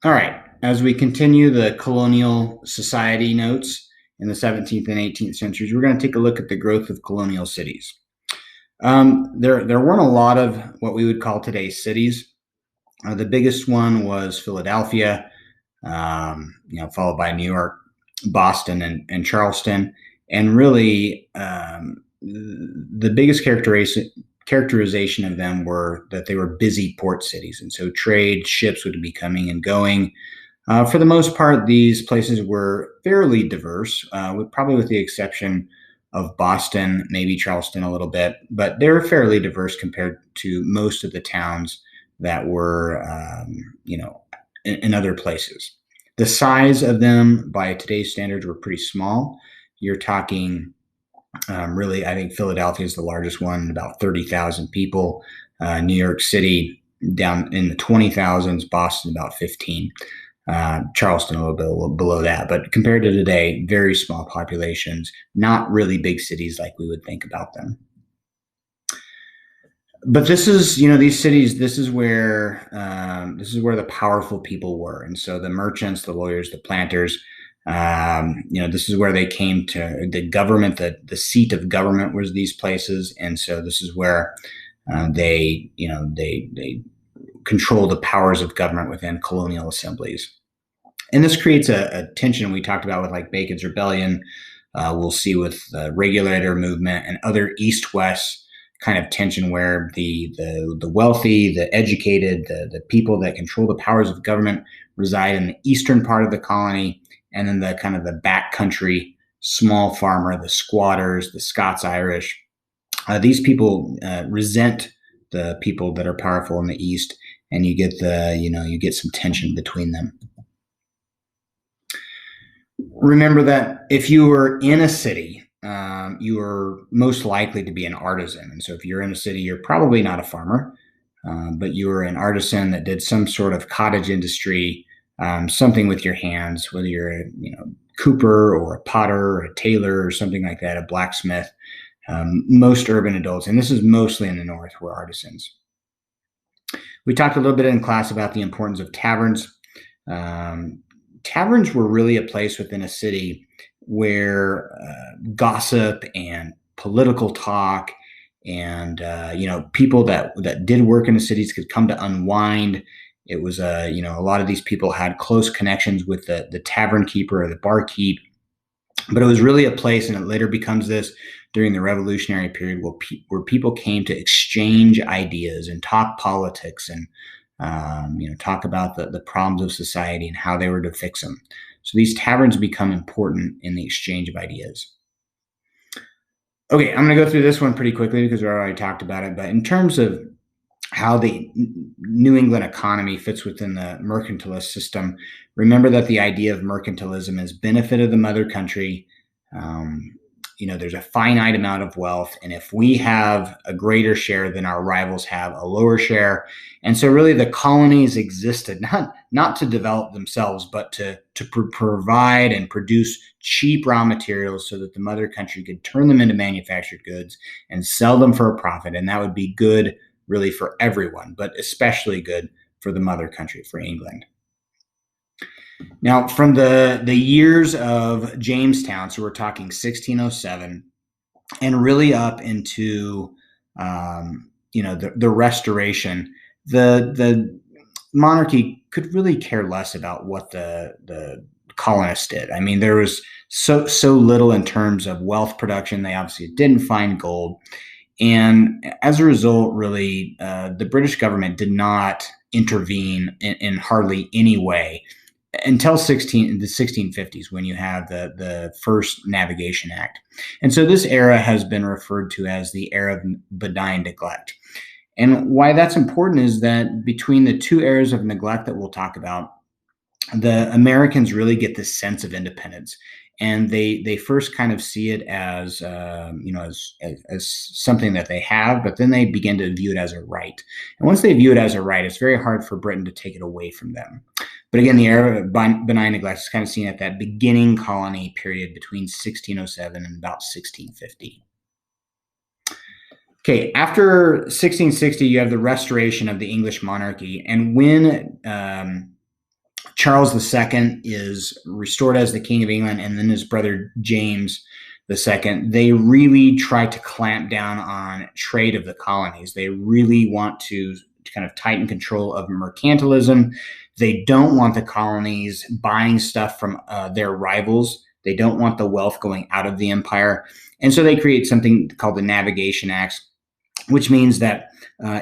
All right. As we continue the colonial society notes in the 17th and 18th centuries, we're going to take a look at the growth of colonial cities. There weren't a lot of what we would call today cities. The biggest one was Philadelphia, followed by New York, Boston, and Charleston. And really, the biggest characterization of them were that they were busy port cities. And so trade ships would be coming and going. For the most part, these places were fairly diverse, probably with the exception of Boston, maybe Charleston a little bit, but they're fairly diverse compared to most of the towns that were, in other places. The size of them by today's standards were pretty small. You're talking really, I think Philadelphia is the largest one, about 30,000 people. New York City down in the 20,000s, Boston about 15. Charleston a little bit below that, but compared to today, very small populations, not really big cities like we would think about them. But this is, these cities. This is where the powerful people were, and so the merchants, the lawyers, the planters. This is where they came to the government. The seat of government was these places, and so this is where they control the powers of government within colonial assemblies. And this creates a tension we talked about with like Bacon's Rebellion. We'll see with the regulator movement and other East-West kind of tension where the wealthy, the educated, the people that control the powers of government reside in the eastern part of the colony, and then the kind of the backcountry small farmer, the squatters, the Scots-Irish. These people resent the people that are powerful in the East, and you get some tension between them. Remember that if you were in a city, you were most likely to be an artisan. And so if you're in a city, you're probably not a farmer, but you were an artisan that did some sort of cottage industry, something with your hands, whether you're a cooper or a potter or a tailor or something like that, a blacksmith. Most urban adults, and this is mostly in the North, were artisans. We talked a little bit in class about the importance of taverns. Taverns were really a place within a city where gossip and political talk and people that did work in the cities could come to unwind. It was a lot of these people had close connections with the tavern keeper or the barkeep, but it was really a place, and it later becomes this during the Revolutionary period where people came to exchange ideas and talk politics and talk about the problems of society and how they were to fix them. So these taverns become important in the exchange of ideas. Okay, I'm going to go through this one pretty quickly because we already talked about it. But in terms of how the New England economy fits within the mercantilist system, remember that the idea of mercantilism is benefit of the mother country. There's a finite amount of wealth, and if we have a greater share, then our rivals have a lower share. And so really the colonies existed not to develop themselves, but to provide and produce cheap raw materials so that the mother country could turn them into manufactured goods and sell them for a profit. And that would be good really for everyone, but especially good for the mother country, for England. Now, from the years of Jamestown, so we're talking 1607, and really up into the Restoration, the monarchy could really care less about what the colonists did. I mean, there was so little in terms of wealth production. They obviously didn't find gold, and as a result, really, the British government did not intervene in hardly any way until the 1650s, when you have the first Navigation Act. And so this era has been referred to as the era of benign neglect. And why that's important is that between the two eras of neglect that we'll talk about, the Americans really get this sense of independence. And they first kind of see it as something that they have, but then they begin to view it as a right. And once they view it as a right, it's very hard for Britain to take it away from them. But again, the era of benign neglect is kind of seen at that beginning colony period between 1607 and about 1650. Okay, after 1660, you have the restoration of the English monarchy. And when Charles II is restored as the King of England, and then his brother James II. They really try to clamp down on trade of the colonies. They really want to kind of tighten control of mercantilism. They don't want the colonies buying stuff from their rivals. They don't want the wealth going out of the empire. And so they create something called the Navigation Acts, which means that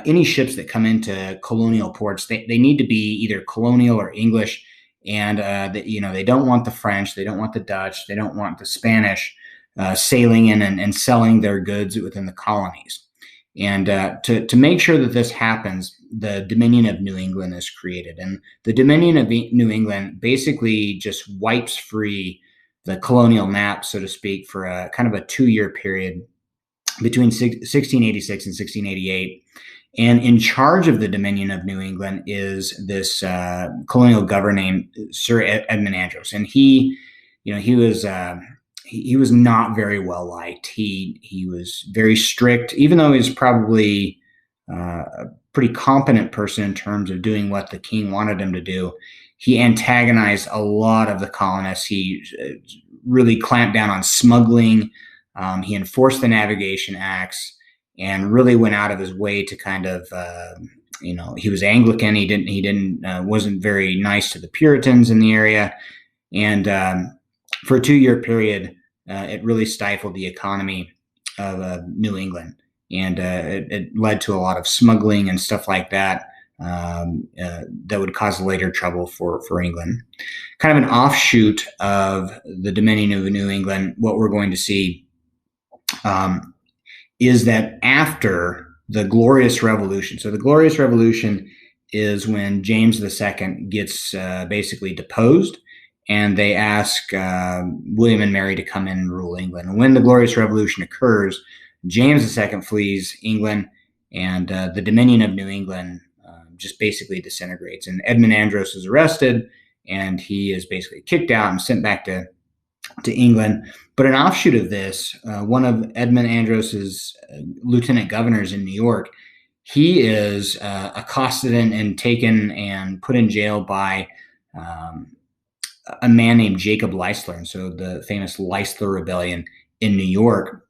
any ships that come into colonial ports, they need to be either colonial or English. And they don't want the French, they don't want the Dutch, they don't want the Spanish sailing in and selling their goods within the colonies. And to make sure that this happens, the Dominion of New England is created. And the Dominion of New England basically just wipes free the colonial map, so to speak, for a kind of a 2-year period between 1686 and 1688. And in charge of the Dominion of New England is this colonial governor named Sir Edmund Andros. And he was not very well liked. He was very strict, even though he's probably a pretty competent person in terms of doing what the king wanted him to do. He antagonized a lot of the colonists. He really clamped down on smuggling. He enforced the Navigation Acts and really went out of his way to kind of, he was Anglican. He wasn't very nice to the Puritans in the area. And for a 2-year period, it really stifled the economy of New England. And it led to a lot of smuggling and stuff like that that would cause later trouble for England. Kind of an offshoot of the Dominion of New England, what we're going to see is that after the Glorious Revolution, so the Glorious Revolution is when James II gets basically deposed, and they ask William and Mary to come in and rule England. And when the Glorious Revolution occurs, James II flees England, and the Dominion of New England just basically disintegrates. And Edmund Andros is arrested, and he is basically kicked out and sent back to England. But an offshoot of this, one of Edmund Andros's lieutenant governors in New York, he is accosted and taken and put in jail by a man named Jacob Leisler. And so the famous Leisler Rebellion in New York,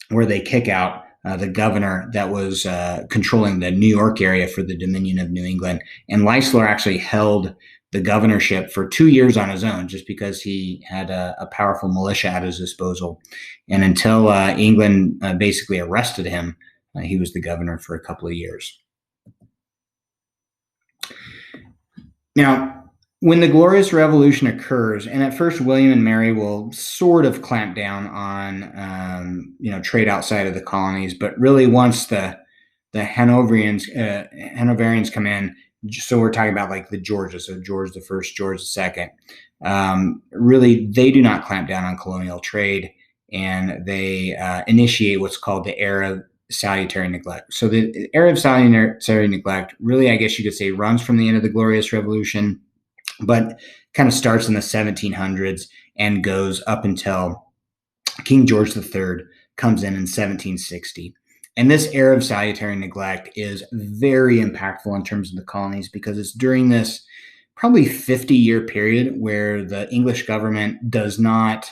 where they kick out the governor that was controlling the New York area for the Dominion of New England. And Leisler actually held the governorship for 2 years on his own, just because he had a powerful militia at his disposal. And until England basically arrested him, he was the governor for a couple of years. Now, when the Glorious Revolution occurs, and at first William and Mary will sort of clamp down on trade outside of the colonies, but really once the Hanoverians come in, so we're talking about like the Georges, so George I, George II, really they do not clamp down on colonial trade, and they initiate what's called the era of salutary neglect. So the era of salutary neglect really, I guess you could say, runs from the end of the Glorious Revolution, but kind of starts in the 1700s and goes up until King George III comes in 1760. And this era of salutary neglect is very impactful in terms of the colonies, because it's during this probably 50-year period where the English government does not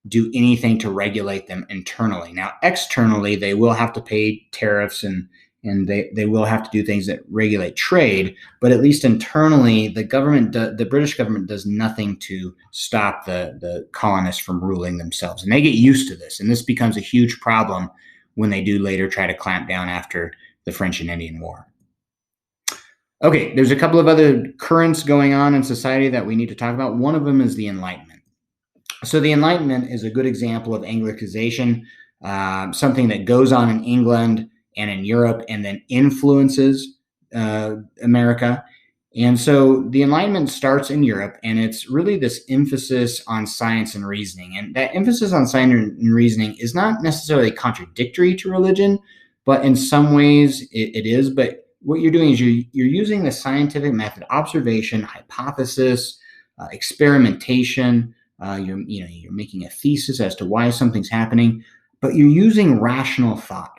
do anything to regulate them internally. Now, externally, they will have to pay tariffs and they will have to do things that regulate trade, but at least internally, the British government does nothing to stop the colonists from ruling themselves. And they get used to this, and this becomes a huge problem when they do later try to clamp down after the French and Indian War. Okay, there's a couple of other currents going on in society that we need to talk about. One of them is the Enlightenment. So the Enlightenment is a good example of Anglicization, something that goes on in England and in Europe and then influences America. And so the Enlightenment starts in Europe, and it's really this emphasis on science and reasoning. And that emphasis on science and reasoning is not necessarily contradictory to religion, but in some ways it is. But what you're doing is you're using the scientific method, observation, hypothesis, experimentation. You're making a thesis as to why something's happening, but you're using rational thought.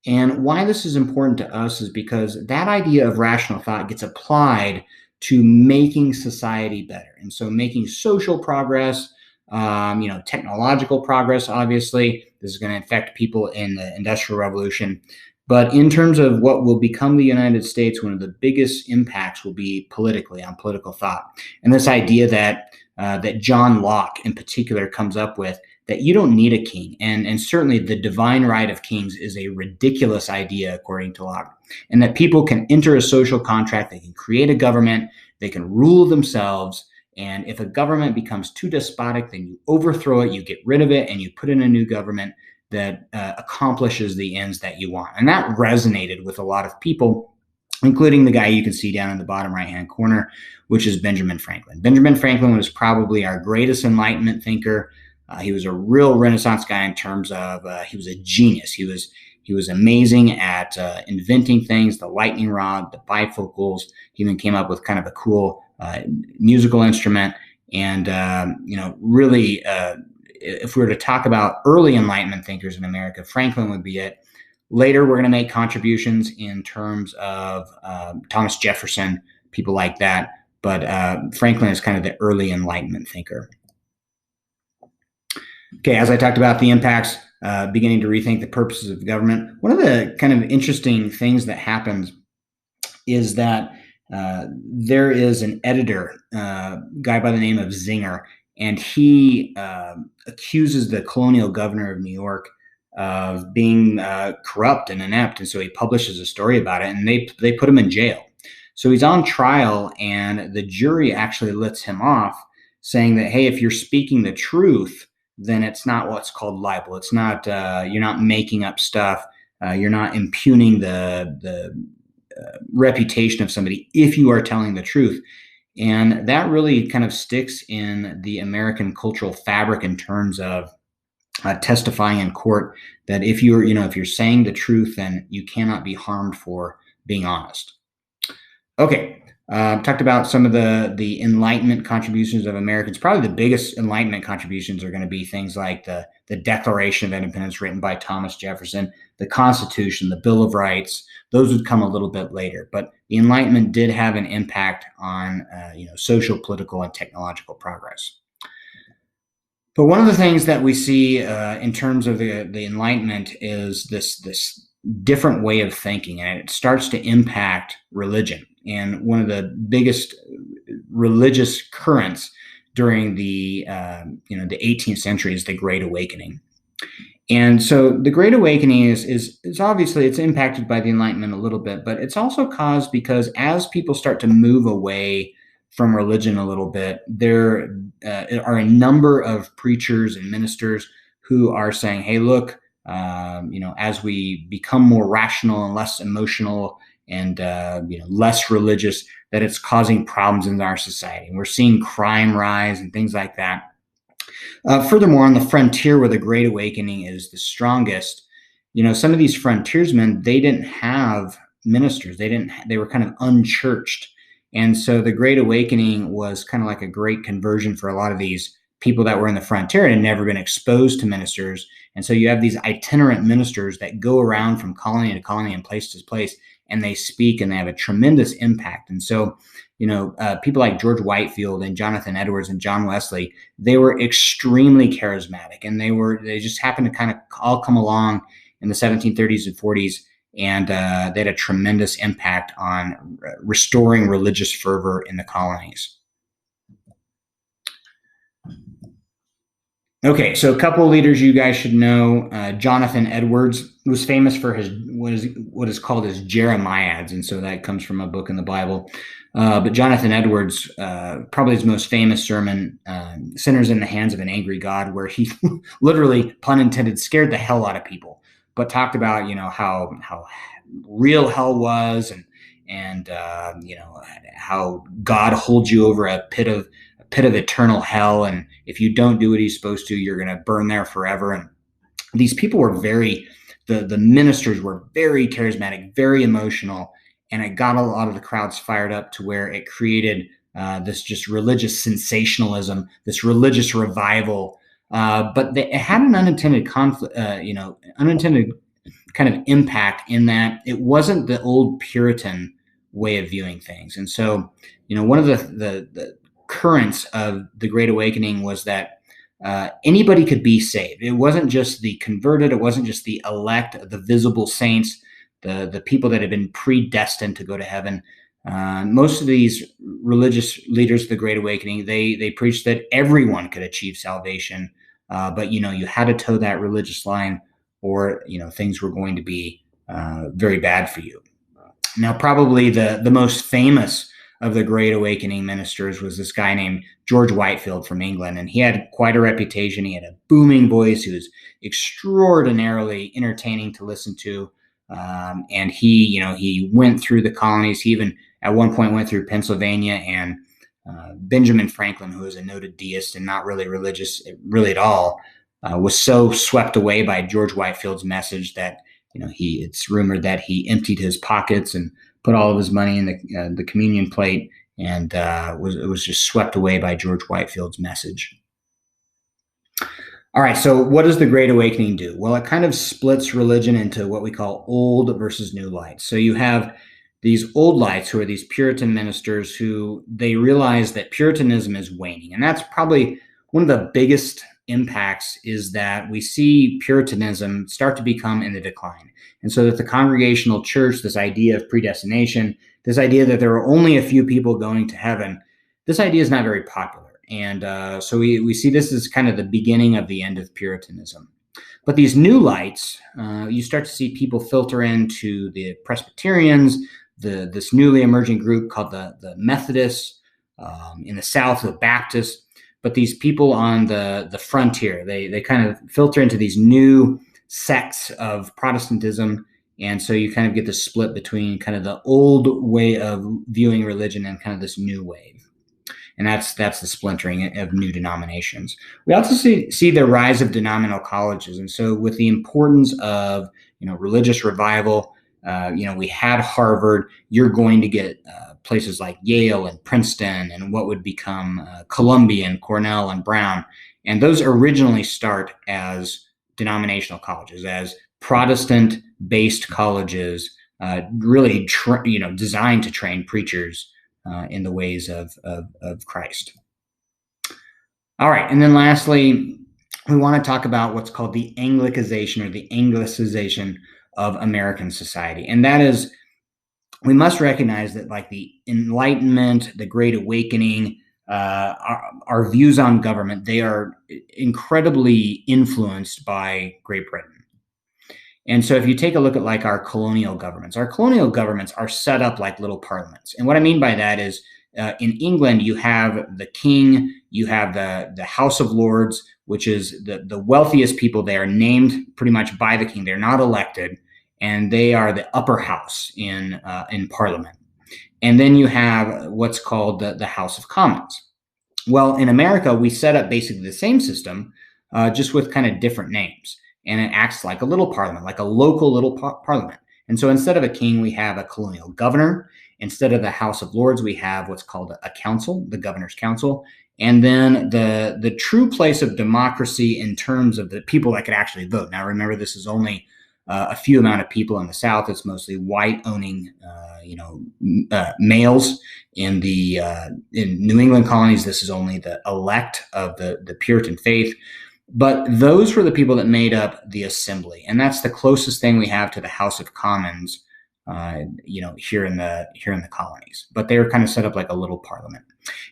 And why this is important to us is because that idea of rational thought gets applied to making society better. And so making social progress, technological progress, obviously, this is going to affect people in the Industrial Revolution. But in terms of what will become the United States, one of the biggest impacts will be politically, on political thought. And this idea that John Locke in particular comes up with, that you don't need a king. And certainly the divine right of kings is a ridiculous idea, according to Locke. And that people can enter a social contract, they can create a government, they can rule themselves. And if a government becomes too despotic, then you overthrow it, you get rid of it, and you put in a new government that accomplishes the ends that you want. And that resonated with a lot of people, including the guy you can see down in the bottom right-hand corner, which is Benjamin Franklin. Benjamin Franklin was probably our greatest Enlightenment thinker. He was a real Renaissance guy in terms of he was a genius. He was amazing at inventing things, the lightning rod, the bifocals. He even came up with kind of a cool musical instrument. And, really, if we were to talk about early Enlightenment thinkers in America, Franklin would be it. Later, we're going to make contributions in terms of Thomas Jefferson, people like that. But Franklin is kind of the early Enlightenment thinker. Okay, as I talked about the impacts, beginning to rethink the purposes of government. One of the kind of interesting things that happens is that there is an editor, guy by the name of Zinger, and he accuses the colonial governor of New York of being corrupt and inept, and so he publishes a story about it, and they put him in jail. So he's on trial, and the jury actually lets him off, saying that, hey, if you're speaking the truth, then it's not what's called libel. It's not you're not making up stuff. You're not impugning the reputation of somebody if you are telling the truth. And that really kind of sticks in the American cultural fabric in terms of testifying in court, that if you're saying the truth, then you cannot be harmed for being honest. Okay. Talked about some of the Enlightenment contributions of Americans. Probably the biggest Enlightenment contributions are going to be things like the Declaration of Independence written by Thomas Jefferson, the Constitution, the Bill of Rights. Those would come a little bit later. But the Enlightenment did have an impact on social, political, and technological progress. But one of the things that we see in terms of the Enlightenment is this different way of thinking, and it starts to impact religion. And one of the biggest religious currents during the 18th century is the Great Awakening. And so the Great Awakening is obviously it's impacted by the Enlightenment a little bit, but it's also caused because as people start to move away from religion a little bit, there are a number of preachers and ministers who are saying, hey, look, as we become more rational and less emotional and less religious, that it's causing problems in our society. And we're seeing crime rise and things like that. Furthermore, on the frontier where the Great Awakening is the strongest, some of these frontiersmen, they didn't have ministers. They were kind of unchurched. And so the Great Awakening was kind of like a great conversion for a lot of these people that were in the frontier and had never been exposed to ministers. And so you have these itinerant ministers that go around from colony to colony and place to place, and they speak and they have a tremendous impact. And so, people like George Whitefield and Jonathan Edwards and John Wesley, they were extremely charismatic, and they just happened to kind of all come along in the 1730s and 40s, and they had a tremendous impact on restoring religious fervor in the colonies. Okay, so a couple of leaders you guys should know. Jonathan Edwards was famous for his what is called his Jeremiads, and so that comes from a book in the Bible. But Jonathan Edwards, probably his most famous sermon, Sinners in the Hands of an Angry God, where he literally, pun intended, scared the hell out of people, but talked about how real hell was, and how God holds you over a pit of eternal hell, and if you don't do what he's supposed to, you're going to burn there forever. And these people were the ministers were very charismatic, very emotional, and it got a lot of the crowds fired up to where it created this just religious sensationalism, this religious revival. But it had an unintended conflict, unintended kind of impact in that it wasn't the old Puritan way of viewing things. And so, one of the currents of the Great Awakening was that anybody could be saved. It wasn't just the converted. It wasn't just the elect, the visible saints, the people that had been predestined to go to heaven. Most of these religious leaders of the Great Awakening, they preached that everyone could achieve salvation, but you had to toe that religious line, or things were going to be very bad for you. Now, probably the most famous of the Great Awakening ministers was this guy named George Whitefield from England, and he had quite a reputation. He had a booming voice. He was extraordinarily entertaining to listen to, and he went through the colonies. He even at one point went through Pennsylvania, and Benjamin Franklin, who was a noted deist and not really religious really at all, was so swept away by George Whitefield's message that it's rumored that he emptied his pockets and put all of his money in the communion plate, and was just swept away by George Whitefield's message. All right, so what does the Great Awakening do? Well, it kind of splits religion into what we call old versus new lights. So you have these old lights, who are these Puritan ministers, who they realize that Puritanism is waning. And that's probably one of the biggest impacts, is that we see Puritanism start to become in the decline. And so that the Congregational Church, this idea of predestination, this idea that there are only a few people going to heaven, this idea is not very popular. And so we see this as kind of the beginning of the end of Puritanism. But these new lights, you start to see people filter into the Presbyterians, this newly emerging group called the Methodists, in the South, the Baptists. But these people on the frontier, they kind of filter into these new sects of Protestantism. And so you kind of get the split between kind of the old way of viewing religion and kind of this new wave. And that's the splintering of new denominations. We also see the rise of denominational colleges. And so with the importance of religious revival, we had Harvard. You're going to get places like Yale and Princeton, and what would become Columbia and Cornell and Brown. And those originally start as denominational colleges, as Protestant-based colleges, really designed to train preachers in the ways of Christ. All right, and then lastly, we want to talk about what's called the Anglicization, or the Anglicization of American society. And that is, we must recognize that, like the Enlightenment, the Great Awakening, our views on government, they are incredibly influenced by Great Britain. And so if you take a look at like our colonial governments are set up like little parliaments. And what I mean by that is, in England, you have the king, you have the House of Lords, which is the wealthiest people. They are named pretty much by the king. They're not elected, and they are the upper house in Parliament. And then you have what's called the House of Commons. Well, in America, we set up basically the same system, just with kind of different names. And it acts like a little parliament, like a local little parliament. And so instead of a king, we have a colonial governor. Instead of the House of Lords, we have what's called a council, the governor's council. And then the true place of democracy in terms of the people that could actually vote. Now, remember, this is only a few amount of people in the South. It's mostly white owning, males. In New England colonies, this is only the elect of the Puritan faith. But those were the people that made up the assembly, and that's the closest thing we have to the House of Commons, here in the colonies. But they were kind of set up like a little parliament.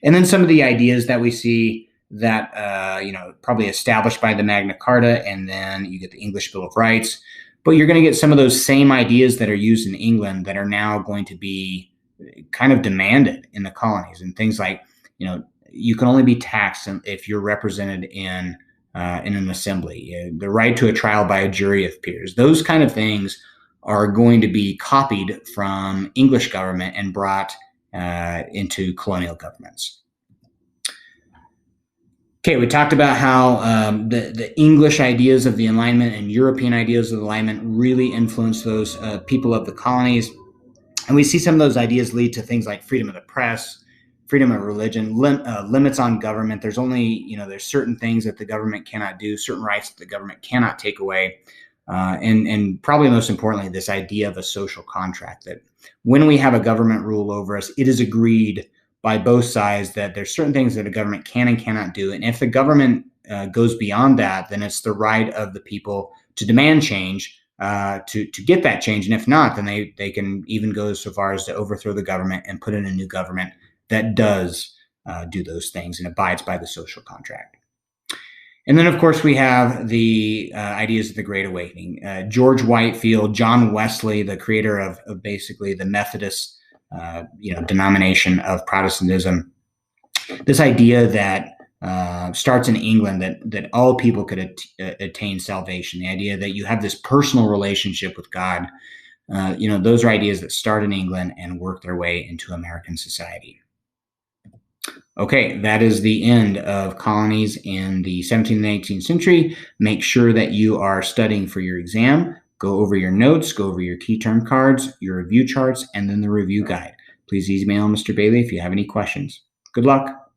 And then some of the ideas that we see that probably established by the Magna Carta, and then you get the English Bill of Rights. But you're going to get some of those same ideas that are used in England that are now going to be kind of demanded in the colonies, and things like you can only be taxed if you're represented in an assembly, the right to a trial by a jury of peers. Those kind of things are going to be copied from English government and brought into colonial governments. Okay, we talked about how the English ideas of the Enlightenment and European ideas of the Enlightenment really influenced those people of the colonies. And we see some of those ideas lead to things like freedom of the press, freedom of religion, limits on government. There's only, there's certain things that the government cannot do, certain rights that the government cannot take away. And probably most importantly, this idea of a social contract, that when we have a government rule over us, it is agreed by both sides that there's certain things that a government can and cannot do. And if the government goes beyond that, then it's the right of the people to demand change, to get that change. And if not, then they can even go so far as to overthrow the government and put in a new government that does do those things and abides by the social contract. And then, of course, we have the ideas of the Great Awakening. George Whitefield, John Wesley, the creator of basically the Methodist, denomination of Protestantism. This idea that starts in England, that all people could attain salvation. The idea that you have this personal relationship with God. Those are ideas that start in England and work their way into American society. Okay, that is the end of colonies in the 17th and 18th century. Make sure that you are studying for your exam. Go over your notes, go over your key term cards, your review charts, and then the review guide. Please email Mr. Bailey if you have any questions. Good luck.